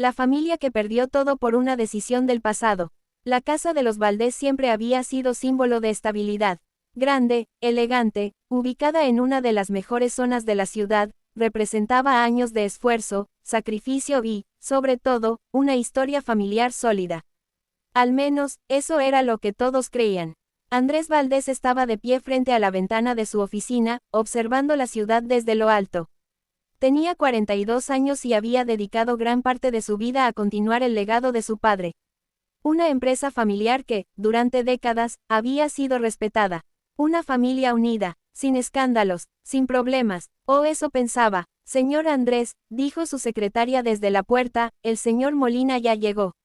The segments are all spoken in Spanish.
La familia que perdió todo por una decisión del pasado. La casa de los Valdés siempre había sido símbolo de estabilidad. Grande, elegante, ubicada en una de las mejores zonas de la ciudad, representaba años de esfuerzo, sacrificio y, sobre todo, una historia familiar sólida. Al menos, eso era lo que todos creían. Andrés Valdés estaba de pie frente a la ventana de su oficina, observando la ciudad desde lo alto. Tenía 42 años y había dedicado gran parte de su vida a continuar el legado de su padre. Una empresa familiar que, durante décadas, había sido respetada. Una familia unida, sin escándalos, sin problemas, o eso pensaba. Señor Andrés, dijo su secretaria desde la puerta, el señor Molina ya llegó.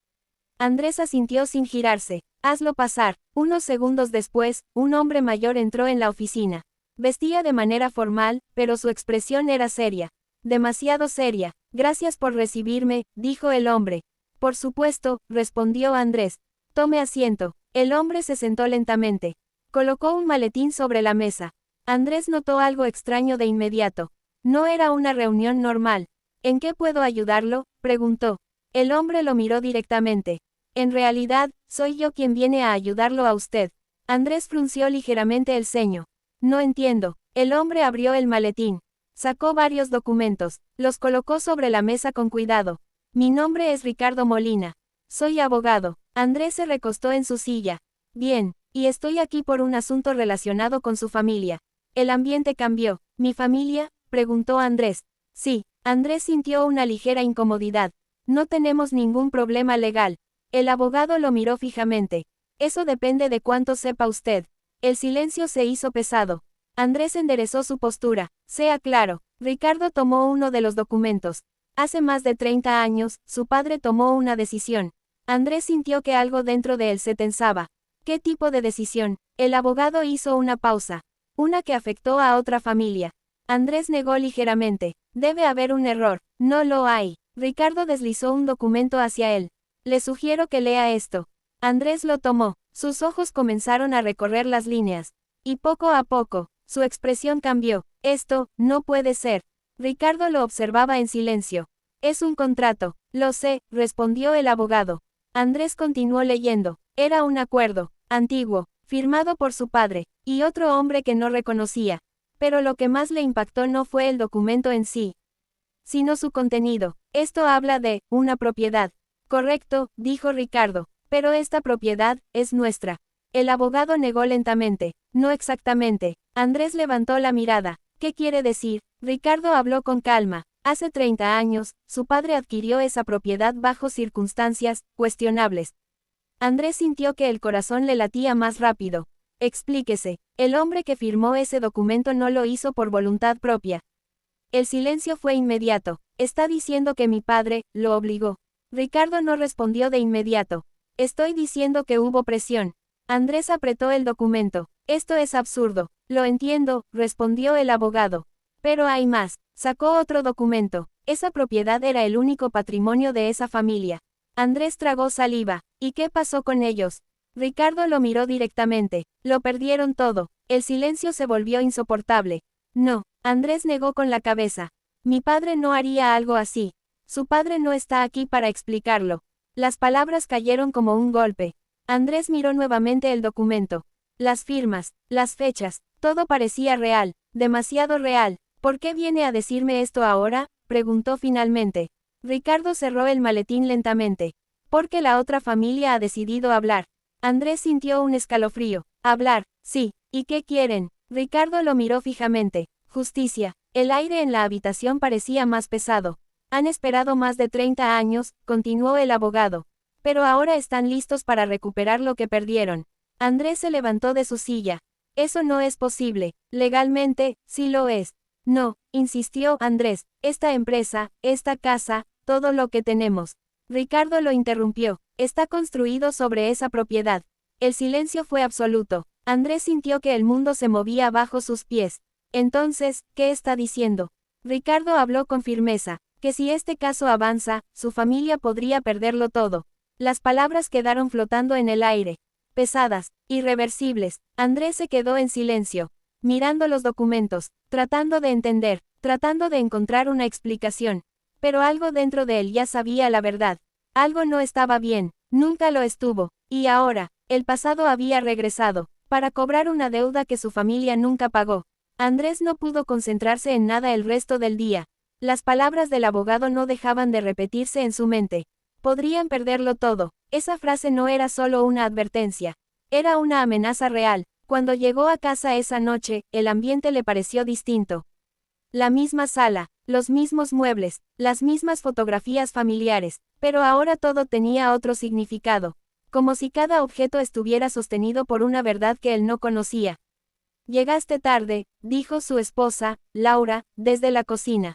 Andrés asintió sin girarse. Hazlo pasar. Unos segundos después, un hombre mayor entró en la oficina. Vestía de manera formal, pero su expresión era seria. Demasiado seria. Gracias por recibirme, dijo el hombre. Por supuesto, respondió Andrés. Tome asiento. El hombre se sentó lentamente. Colocó un maletín sobre la mesa. Andrés notó algo extraño de inmediato. No era una reunión normal. ¿En qué puedo ayudarlo?, preguntó. El hombre lo miró directamente. En realidad, soy yo quien viene a ayudarlo a usted. Andrés frunció ligeramente el ceño. No entiendo. El hombre abrió el maletín. Sacó varios documentos. Los colocó sobre la mesa con cuidado. Mi nombre es Ricardo Molina. Soy abogado. Andrés se recostó en su silla. Bien, y estoy aquí por un asunto relacionado con su familia. El ambiente cambió. ¿Mi familia?, preguntó Andrés. Sí. Andrés sintió una ligera incomodidad. No tenemos ningún problema legal. El abogado lo miró fijamente. Eso depende de cuánto sepa usted. El silencio se hizo pesado. Andrés enderezó su postura. Sea claro. Ricardo tomó uno de los documentos. Hace más de 30 años, su padre tomó una decisión. Andrés sintió que algo dentro de él se tensaba. ¿Qué tipo de decisión? El abogado hizo una pausa. Una que afectó a otra familia. Andrés negó ligeramente. Debe haber un error. No lo hay. Ricardo deslizó un documento hacia él. Le sugiero que lea esto. Andrés lo tomó. Sus ojos comenzaron a recorrer las líneas. Y poco a poco, su expresión cambió. Esto, no puede ser. Ricardo lo observaba en silencio. Es un contrato. Lo sé, respondió el abogado. Andrés continuó leyendo. Era un acuerdo, antiguo, firmado por su padre, y otro hombre que no reconocía. Pero lo que más le impactó no fue el documento en sí, sino su contenido. Esto habla de una propiedad. Correcto, dijo Ricardo. Pero esta propiedad es nuestra. El abogado negó lentamente. No exactamente. Andrés levantó la mirada. ¿Qué quiere decir? Ricardo habló con calma. Hace 30 años, su padre adquirió esa propiedad bajo circunstancias cuestionables. Andrés sintió que el corazón le latía más rápido. Explíquese. El hombre que firmó ese documento no lo hizo por voluntad propia. El silencio fue inmediato. Está diciendo que mi padre lo obligó. Ricardo no respondió de inmediato. Estoy diciendo que hubo presión. Andrés apretó el documento. Esto es absurdo. Lo entiendo, respondió el abogado. Pero hay más. Sacó otro documento. Esa propiedad era el único patrimonio de esa familia. Andrés tragó saliva. ¿Y qué pasó con ellos? Ricardo lo miró directamente. Lo perdieron todo. El silencio se volvió insoportable. No, Andrés negó con la cabeza. Mi padre no haría algo así. Su padre no está aquí para explicarlo. Las palabras cayeron como un golpe. Andrés miró nuevamente el documento. Las firmas, las fechas, todo parecía real, demasiado real. ¿Por qué viene a decirme esto ahora?, preguntó finalmente. Ricardo cerró el maletín lentamente. Porque la otra familia ha decidido hablar. Andrés sintió un escalofrío. Hablar, sí. ¿Y qué quieren? Ricardo lo miró fijamente. Justicia. El aire en la habitación parecía más pesado. Han esperado más de 30 años, continuó el abogado. Pero ahora están listos para recuperar lo que perdieron. Andrés se levantó de su silla. Eso no es posible. Legalmente, sí lo es. No, insistió Andrés. Esta empresa, esta casa, todo lo que tenemos. Ricardo lo interrumpió. Está construido sobre esa propiedad. El silencio fue absoluto. Andrés sintió que el mundo se movía bajo sus pies. Entonces, ¿qué está diciendo? Ricardo habló con firmeza. Que si este caso avanza, su familia podría perderlo todo. Las palabras quedaron flotando en el aire. Pesadas, irreversibles. Andrés se quedó en silencio, mirando los documentos, tratando de entender, tratando de encontrar una explicación. Pero algo dentro de él ya sabía la verdad. Algo no estaba bien, nunca lo estuvo, y ahora, el pasado había regresado, para cobrar una deuda que su familia nunca pagó. Andrés no pudo concentrarse en nada el resto del día. Las palabras del abogado no dejaban de repetirse en su mente. Podrían perderlo todo. Esa frase no era solo una advertencia. Era una amenaza real. Cuando llegó a casa esa noche, el ambiente le pareció distinto. La misma sala, los mismos muebles, las mismas fotografías familiares, pero ahora todo tenía otro significado. Como si cada objeto estuviera sostenido por una verdad que él no conocía. Llegaste tarde, dijo su esposa, Laura, desde la cocina.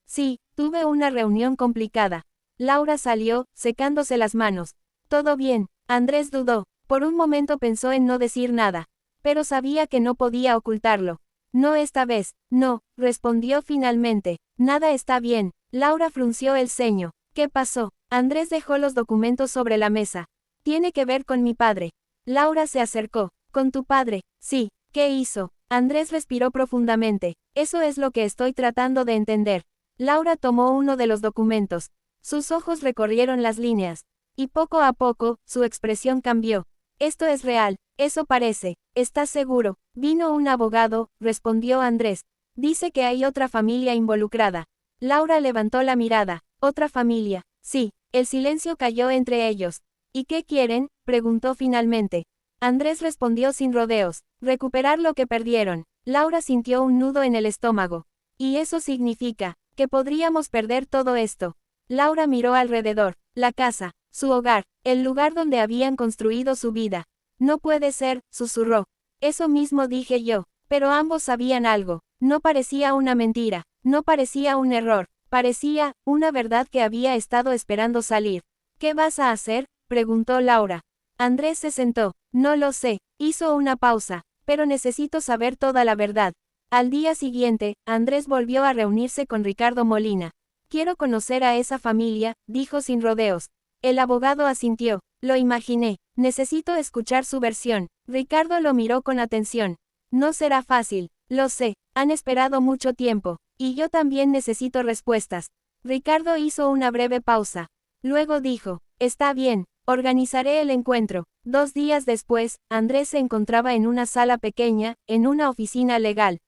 Sí, tuve una reunión complicada. Laura salió, secándose las manos. Todo bien, Andrés dudó. Por un momento pensó en no decir nada. Pero sabía que no podía ocultarlo. No esta vez, no, respondió finalmente. Nada está bien. Laura frunció el ceño. ¿Qué pasó? Andrés dejó los documentos sobre la mesa. Tiene que ver con mi padre. Laura se acercó. ¿Con tu padre? Sí. ¿Qué hizo? Andrés respiró profundamente. Eso es lo que estoy tratando de entender. Laura tomó uno de los documentos. Sus ojos recorrieron las líneas. Y poco a poco, su expresión cambió. Esto es real, eso parece. ¿Estás seguro? Vino un abogado, respondió Andrés. Dice que hay otra familia involucrada. Laura levantó la mirada. ¿Otra familia? Sí. El silencio cayó entre ellos. ¿Y qué quieren? Preguntó finalmente. Andrés respondió sin rodeos. Recuperar lo que perdieron. Laura sintió un nudo en el estómago. Y eso significa que podríamos perder todo esto. Laura miró alrededor. La casa, su hogar, el lugar donde habían construido su vida. No puede ser, susurró. Eso mismo dije yo. Pero ambos sabían algo. No parecía una mentira. No parecía un error. Parecía una verdad que había estado esperando salir. ¿Qué vas a hacer? Preguntó Laura. Andrés se sentó. No lo sé. Hizo una pausa. Pero necesito saber toda la verdad. Al día siguiente, Andrés volvió a reunirse con Ricardo Molina. Quiero conocer a esa familia, dijo sin rodeos. El abogado asintió. Lo imaginé. Necesito escuchar su versión. Ricardo lo miró con atención. No será fácil. Lo sé. Han esperado mucho tiempo. Y yo también necesito respuestas. Ricardo hizo una breve pausa. Luego dijo, está bien, organizaré el encuentro. 2 días después, Andrés se encontraba en una sala pequeña, en una oficina legal.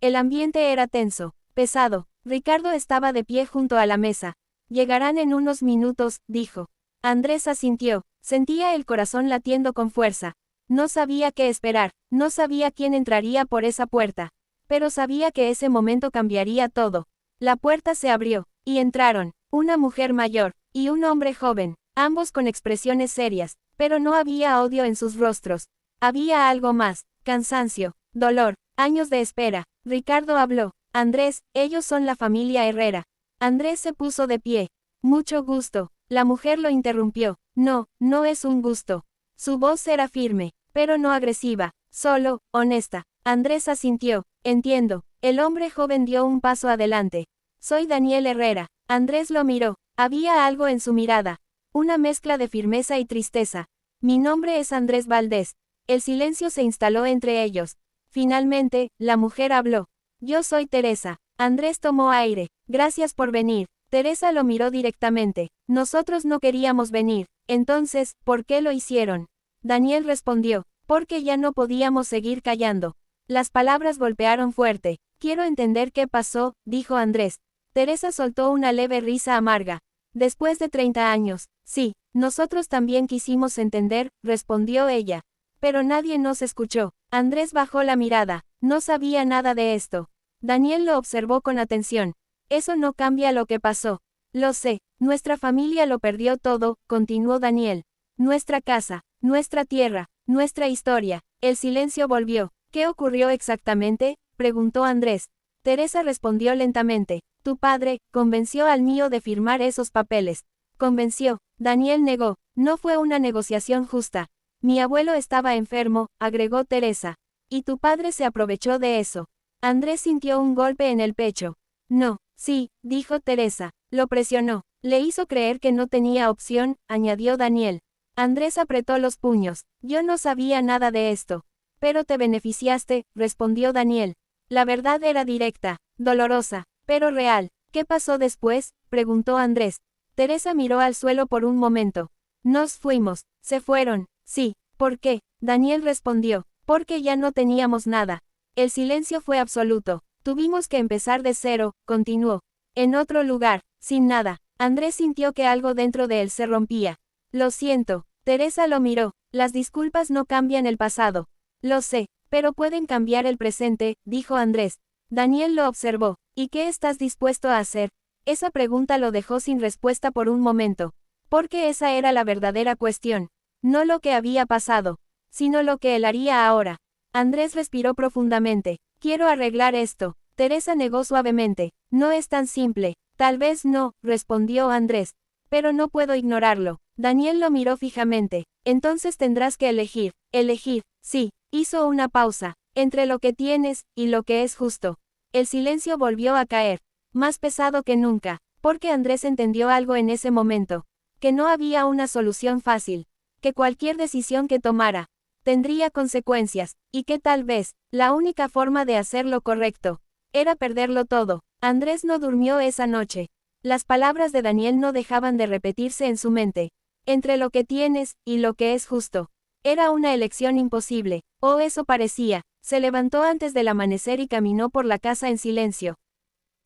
El ambiente era tenso, pesado. Ricardo estaba de pie junto a la mesa. Llegarán en unos minutos, dijo. Andrés asintió. Sentía el corazón latiendo con fuerza. No sabía qué esperar, no sabía quién entraría por esa puerta. Pero sabía que ese momento cambiaría todo. La puerta se abrió, y entraron, una mujer mayor, y un hombre joven, ambos con expresiones serias, pero no había odio en sus rostros. Había algo más, cansancio, dolor, años de espera. Ricardo habló. Andrés, ellos son la familia Herrera. Andrés se puso de pie. Mucho gusto. La mujer lo interrumpió. No, no es un gusto. Su voz era firme, pero no agresiva, solo, honesta. Andrés asintió. Entiendo. El hombre joven dio un paso adelante. Soy Daniel Herrera. Andrés lo miró. Había algo en su mirada. Una mezcla de firmeza y tristeza. Mi nombre es Andrés Valdés. El silencio se instaló entre ellos. Finalmente, la mujer habló. Yo soy Teresa. Andrés tomó aire. Gracias por venir. Teresa lo miró directamente. Nosotros no queríamos venir. Entonces, ¿por qué lo hicieron? Daniel respondió. Porque ya no podíamos seguir callando. Las palabras golpearon fuerte. Quiero entender qué pasó, dijo Andrés. Teresa soltó una leve risa amarga. Después de 30 años, sí, nosotros también quisimos entender, respondió ella. Pero nadie nos escuchó. Andrés bajó la mirada. No sabía nada de esto. Daniel lo observó con atención. Eso no cambia lo que pasó. Lo sé, nuestra familia lo perdió todo, continuó Daniel. Nuestra casa, nuestra tierra, nuestra historia. El silencio volvió. ¿Qué ocurrió exactamente? Preguntó Andrés. Teresa respondió lentamente. Tu padre convenció al mío de firmar esos papeles. Convenció. Daniel negó. No fue una negociación justa. Mi abuelo estaba enfermo, agregó Teresa. Y tu padre se aprovechó de eso. Andrés sintió un golpe en el pecho. No, sí, dijo Teresa. Lo presionó. Le hizo creer que no tenía opción, añadió Daniel. Andrés apretó los puños. Yo no sabía nada de esto. Pero te beneficiaste, respondió Daniel. La verdad era directa, dolorosa, pero real. ¿Qué pasó después?, preguntó Andrés. Teresa miró al suelo por un momento. Nos fuimos. Se fueron. Sí. ¿Por qué? Daniel respondió. Porque ya no teníamos nada. El silencio fue absoluto. Tuvimos que empezar de cero, continuó. En otro lugar, sin nada. Andrés sintió que algo dentro de él se rompía. Lo siento. Teresa lo miró. Las disculpas no cambian el pasado. Lo sé, pero pueden cambiar el presente, dijo Andrés. Daniel lo observó. ¿Y qué estás dispuesto a hacer? Esa pregunta lo dejó sin respuesta por un momento. Porque esa era la verdadera cuestión. No lo que había pasado, sino lo que él haría ahora. Andrés respiró profundamente. Quiero arreglar esto. Teresa negó suavemente. No es tan simple. Tal vez no, respondió Andrés. Pero no puedo ignorarlo. Daniel lo miró fijamente. Entonces tendrás que elegir. Elegir, sí. Hizo una pausa. Entre lo que tienes, y lo que es justo. El silencio volvió a caer. Más pesado que nunca. Porque Andrés entendió algo en ese momento. Que no había una solución fácil. Que cualquier decisión que tomara tendría consecuencias, y que tal vez, la única forma de hacer lo correcto, era perderlo todo. Andrés no durmió esa noche. Las palabras de Daniel no dejaban de repetirse en su mente. Entre lo que tienes, y lo que es justo. Era una elección imposible, o eso parecía. Se levantó antes del amanecer y caminó por la casa en silencio.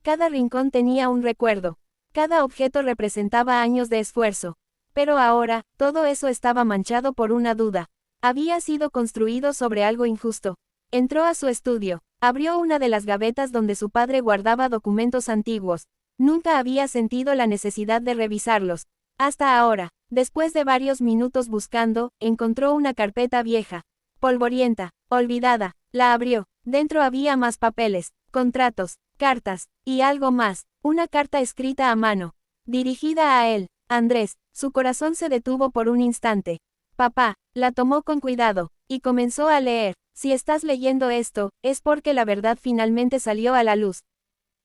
Cada rincón tenía un recuerdo. Cada objeto representaba años de esfuerzo. Pero ahora, todo eso estaba manchado por una duda. Había sido construido sobre algo injusto. Entró a su estudio. Abrió una de las gavetas donde su padre guardaba documentos antiguos. Nunca había sentido la necesidad de revisarlos. Hasta ahora, después de varios minutos buscando, encontró una carpeta vieja, polvorienta, olvidada. La abrió. Dentro había más papeles, contratos, cartas, y algo más. Una carta escrita a mano, dirigida a él. Andrés, su corazón se detuvo por un instante. Papá, la tomó con cuidado, y comenzó a leer. Si estás leyendo esto, es porque la verdad finalmente salió a la luz.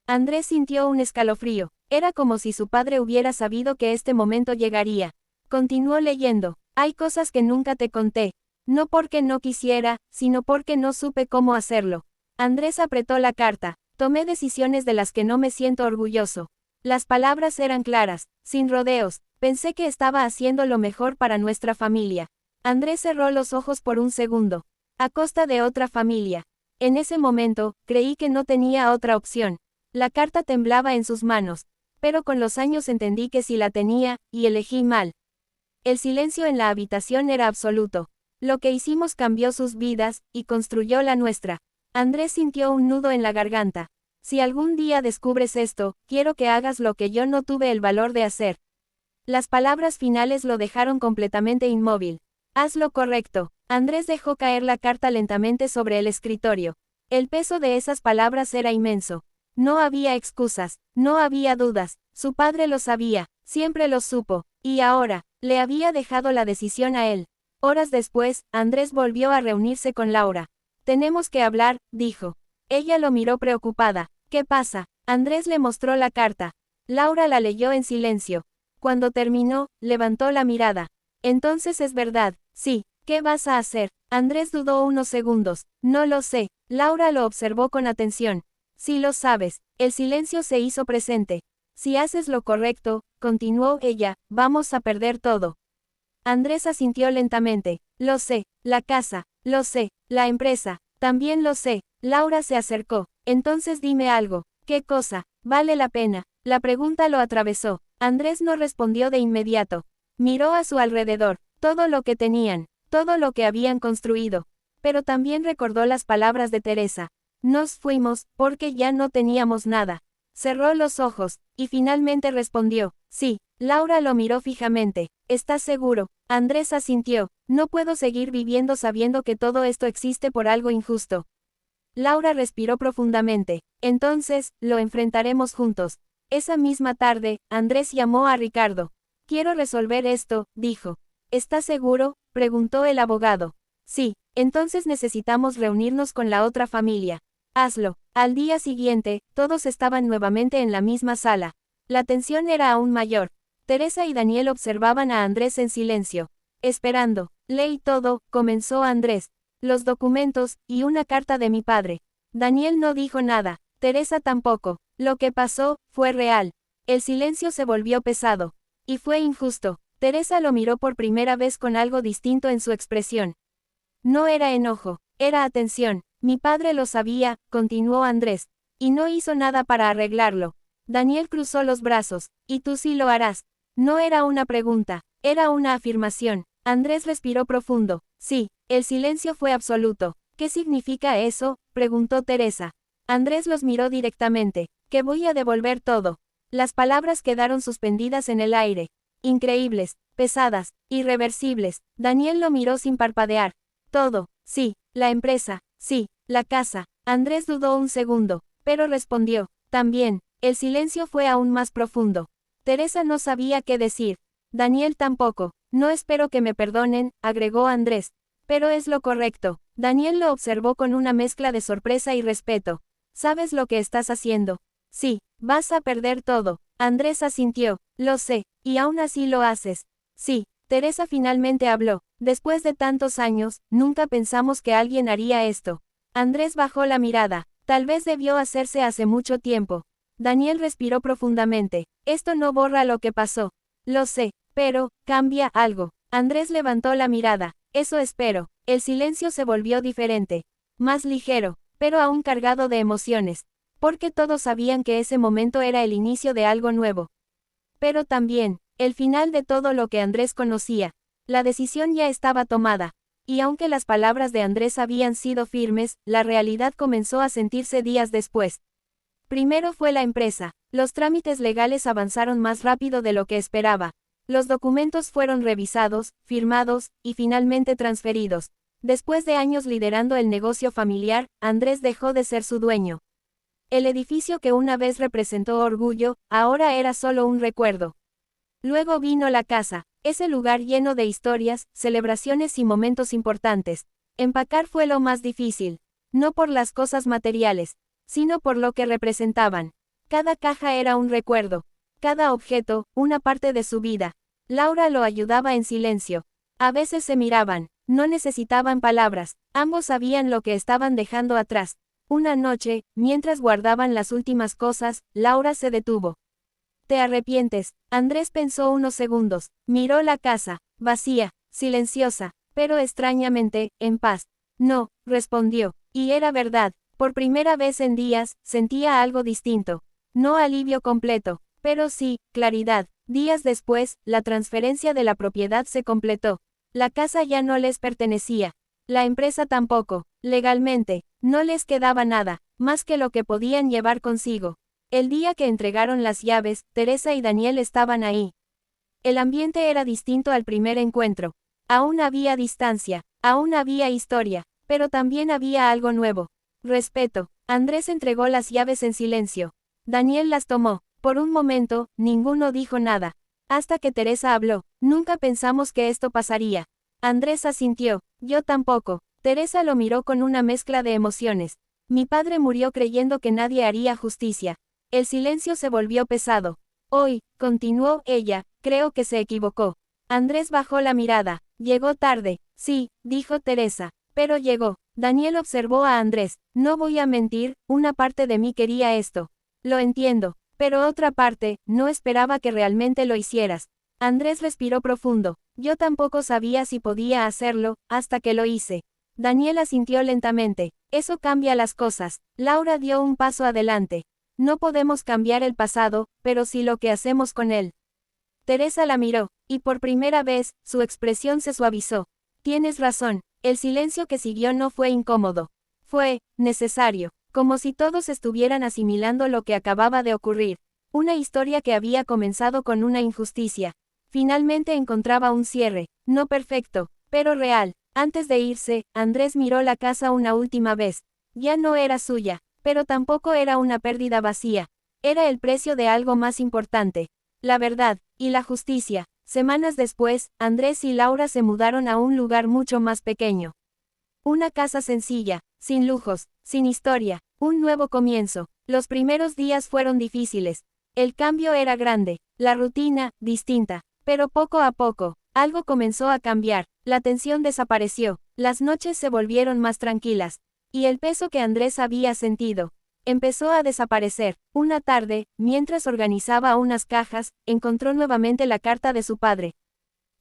Andrés sintió un escalofrío. Era como si su padre hubiera sabido que este momento llegaría. Continuó leyendo. Hay cosas que nunca te conté. No porque no quisiera, sino porque no supe cómo hacerlo. Andrés apretó la carta. Tomé decisiones de las que no me siento orgulloso. Las palabras eran claras, sin rodeos. Pensé que estaba haciendo lo mejor para nuestra familia. Andrés cerró los ojos por un segundo. A costa de otra familia. En ese momento, creí que no tenía otra opción. La carta temblaba en sus manos. Pero con los años entendí que sí la tenía, y elegí mal. El silencio en la habitación era absoluto. Lo que hicimos cambió sus vidas, y construyó la nuestra. Andrés sintió un nudo en la garganta. Si algún día descubres esto, quiero que hagas lo que yo no tuve el valor de hacer. Las palabras finales lo dejaron completamente inmóvil. Haz lo correcto. Andrés dejó caer la carta lentamente sobre el escritorio. El peso de esas palabras era inmenso. No había excusas, no había dudas. Su padre lo sabía, siempre lo supo, y ahora, le había dejado la decisión a él. Horas después, Andrés volvió a reunirse con Laura. Tenemos que hablar, dijo. Ella lo miró preocupada. ¿Qué pasa? Andrés le mostró la carta. Laura la leyó en silencio. Cuando terminó, levantó la mirada. Entonces es verdad, sí. ¿Qué vas a hacer? Andrés dudó unos segundos. No lo sé. Laura lo observó con atención. Sí lo sabes. El silencio se hizo presente. Si haces lo correcto, continuó ella, vamos a perder todo. Andrés asintió lentamente. Lo sé. La casa. Lo sé. La empresa. También lo sé. Laura se acercó. Entonces dime algo. ¿Qué cosa? Vale la pena. La pregunta lo atravesó. Andrés no respondió de inmediato. Miró a su alrededor. Todo lo que tenían. Todo lo que habían construido. Pero también recordó las palabras de Teresa. Nos fuimos, porque ya no teníamos nada. Cerró los ojos, y finalmente respondió. Sí. Laura lo miró fijamente. ¿Estás seguro? Andrés asintió. No puedo seguir viviendo sabiendo que todo esto existe por algo injusto. Laura respiró profundamente. Entonces, lo enfrentaremos juntos. Esa misma tarde, Andrés llamó a Ricardo. Quiero resolver esto, dijo. ¿Estás seguro?, preguntó el abogado. Sí, entonces necesitamos reunirnos con la otra familia. Hazlo. Al día siguiente, todos estaban nuevamente en la misma sala. La tensión era aún mayor. Teresa y Daniel observaban a Andrés en silencio. Esperando. Leí todo, comenzó Andrés. Los documentos, y una carta de mi padre. Daniel no dijo nada. Teresa tampoco. Lo que pasó, fue real. El silencio se volvió pesado. Y fue injusto. Teresa lo miró por primera vez con algo distinto en su expresión. No era enojo, era atención. Mi padre lo sabía, continuó Andrés. Y no hizo nada para arreglarlo. Daniel cruzó los brazos. Y tú sí lo harás. No era una pregunta, era una afirmación. Andrés respiró profundo. Sí, el silencio fue absoluto. ¿Qué significa eso?, preguntó Teresa. Andrés los miró directamente. Que voy a devolver todo. Las palabras quedaron suspendidas en el aire. Increíbles, pesadas, irreversibles. Daniel lo miró sin parpadear. Todo, sí, la empresa, sí, la casa. Andrés dudó un segundo, pero respondió. También. El silencio fue aún más profundo. Teresa no sabía qué decir. Daniel tampoco. No espero que me perdonen, agregó Andrés. Pero es lo correcto. Daniel lo observó con una mezcla de sorpresa y respeto. ¿Sabes lo que estás haciendo? Sí, vas a perder todo. Andrés asintió. Lo sé, y aún así lo haces. Sí, Teresa finalmente habló. Después de tantos años, nunca pensamos que alguien haría esto. Andrés bajó la mirada. Tal vez debió hacerse hace mucho tiempo. Daniel respiró profundamente. Esto no borra lo que pasó. Lo sé, pero, cambia algo. Andrés levantó la mirada. Eso espero. El silencio se volvió diferente. Más ligero, pero aún cargado de emociones. Porque todos sabían que ese momento era el inicio de algo nuevo. Pero también, el final de todo lo que Andrés conocía. La decisión ya estaba tomada. Y aunque las palabras de Andrés habían sido firmes, la realidad comenzó a sentirse días después. Primero fue la empresa. Los trámites legales avanzaron más rápido de lo que esperaba. Los documentos fueron revisados, firmados, y finalmente transferidos. Después de años liderando el negocio familiar, Andrés dejó de ser su dueño. El edificio que una vez representó orgullo, ahora era solo un recuerdo. Luego vino la casa, ese lugar lleno de historias, celebraciones y momentos importantes. Empacar fue lo más difícil. No por las cosas materiales, sino por lo que representaban. Cada caja era un recuerdo. Cada objeto, una parte de su vida. Laura lo ayudaba en silencio. A veces se miraban, no necesitaban palabras, ambos sabían lo que estaban dejando atrás. Una noche, mientras guardaban las últimas cosas, Laura se detuvo. ¿Te arrepientes? Andrés pensó unos segundos, miró la casa, vacía, silenciosa, pero extrañamente, en paz. No, respondió, y era verdad, por primera vez en días, sentía algo distinto. No alivio completo, pero sí, claridad. Días después, la transferencia de la propiedad se completó. La casa ya no les pertenecía. La empresa tampoco. Legalmente, no les quedaba nada, más que lo que podían llevar consigo. El día que entregaron las llaves, Teresa y Daniel estaban ahí. El ambiente era distinto al primer encuentro. Aún había distancia, aún había historia, pero también había algo nuevo. Respeto. Andrés entregó las llaves en silencio. Daniel las tomó. Por un momento, ninguno dijo nada. Hasta que Teresa habló. Nunca pensamos que esto pasaría. Andrés asintió. Yo tampoco. Teresa lo miró con una mezcla de emociones. Mi padre murió creyendo que nadie haría justicia. El silencio se volvió pesado. Hoy, continuó ella, creo que se equivocó. Andrés bajó la mirada. Llegó tarde. Sí, dijo Teresa. Pero llegó. Daniel observó a Andrés. No voy a mentir, una parte de mí quería esto. Lo entiendo. Pero otra parte, no esperaba que realmente lo hicieras. Andrés respiró profundo. Yo tampoco sabía si podía hacerlo, hasta que lo hice. Daniel asintió lentamente. Eso cambia las cosas. Laura dio un paso adelante. No podemos cambiar el pasado, pero sí lo que hacemos con él. Teresa la miró, y por primera vez, su expresión se suavizó. Tienes razón, el silencio que siguió no fue incómodo. Fue necesario. Como si todos estuvieran asimilando lo que acababa de ocurrir. Una historia que había comenzado con una injusticia. Finalmente encontraba un cierre, no perfecto, pero real. Antes de irse, Andrés miró la casa una última vez. Ya no era suya, pero tampoco era una pérdida vacía. Era el precio de algo más importante. La verdad, y la justicia. Semanas después, Andrés y Laura se mudaron a un lugar mucho más pequeño. Una casa sencilla, sin lujos, sin historia, un nuevo comienzo. Los primeros días fueron difíciles. El cambio era grande, la rutina, distinta. Pero poco a poco, algo comenzó a cambiar, la tensión desapareció, las noches se volvieron más tranquilas. Y el peso que Andrés había sentido, Empezó a desaparecer. Una tarde, mientras organizaba unas cajas, encontró nuevamente la carta de su padre.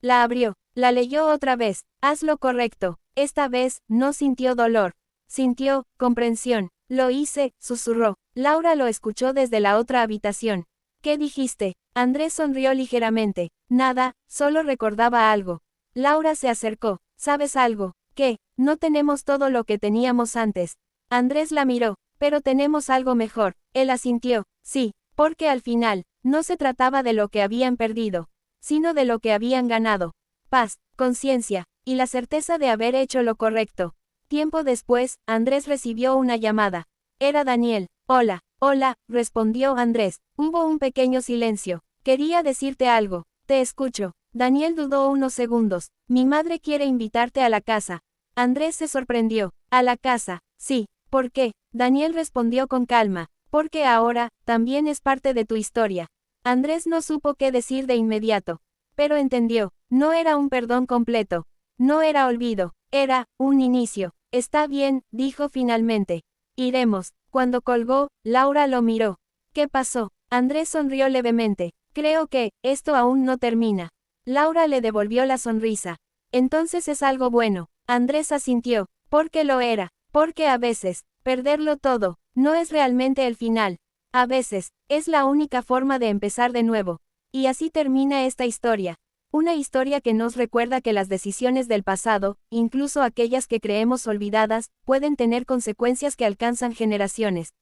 La abrió, la leyó otra vez. Haz lo correcto. Esta vez, no sintió dolor. Sintió comprensión. Lo hice, susurró. Laura lo escuchó desde la otra habitación. ¿Qué dijiste? Andrés sonrió ligeramente. Nada, solo recordaba algo. Laura se acercó. ¿Sabes algo? ¿Qué? No tenemos todo lo que teníamos antes. Andrés la miró. Pero tenemos algo mejor. Él asintió. Sí, porque al final, no se trataba de lo que habían perdido, sino de lo que habían ganado. Paz, conciencia, y la certeza de haber hecho lo correcto. Tiempo después, Andrés recibió una llamada. Era Daniel. Hola, hola, respondió Andrés. Hubo un pequeño silencio. Quería decirte algo. Te escucho. Daniel dudó unos segundos. Mi madre quiere invitarte a la casa. Andrés se sorprendió. A la casa. Sí. ¿Por qué? Daniel respondió con calma. Porque ahora, también es parte de tu historia. Andrés no supo qué decir de inmediato. Pero entendió. No era un perdón completo. No era olvido. Era un inicio. Está bien, dijo finalmente. Iremos. Cuando colgó, Laura lo miró. ¿Qué pasó? Andrés sonrió levemente. Creo que, esto aún no termina. Laura le devolvió la sonrisa. Entonces es algo bueno. Andrés asintió. Porque lo era. Porque a veces, perderlo todo, no es realmente el final. A veces, es la única forma de empezar de nuevo. Y así termina esta historia. Una historia que nos recuerda que las decisiones del pasado, incluso aquellas que creemos olvidadas, pueden tener consecuencias que alcanzan generaciones.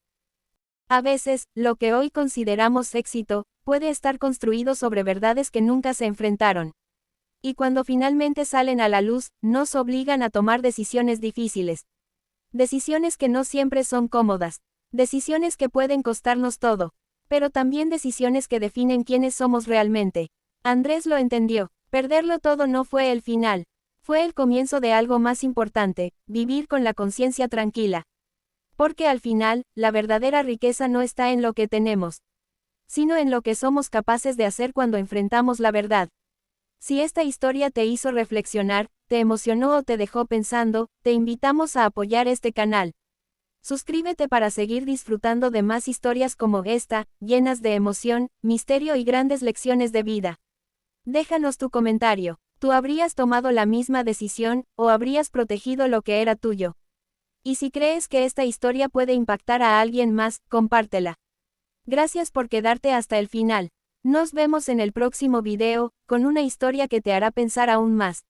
A veces, lo que hoy consideramos éxito, puede estar construido sobre verdades que nunca se enfrentaron. Y cuando finalmente salen a la luz, nos obligan a tomar decisiones difíciles. Decisiones que no siempre son cómodas. Decisiones que pueden costarnos todo. Pero también decisiones que definen quiénes somos realmente. Andrés lo entendió. Perderlo todo no fue el final. Fue el comienzo de algo más importante, vivir con la conciencia tranquila. Porque al final, la verdadera riqueza no está en lo que tenemos, sino en lo que somos capaces de hacer cuando enfrentamos la verdad. Si esta historia te hizo reflexionar, te emocionó o te dejó pensando, te invitamos a apoyar este canal. Suscríbete para seguir disfrutando de más historias como esta, llenas de emoción, misterio y grandes lecciones de vida. Déjanos tu comentario. ¿Tú habrías tomado la misma decisión, o habrías protegido lo que era tuyo? Y si crees que esta historia puede impactar a alguien más, compártela. Gracias por quedarte hasta el final. Nos vemos en el próximo video, con una historia que te hará pensar aún más.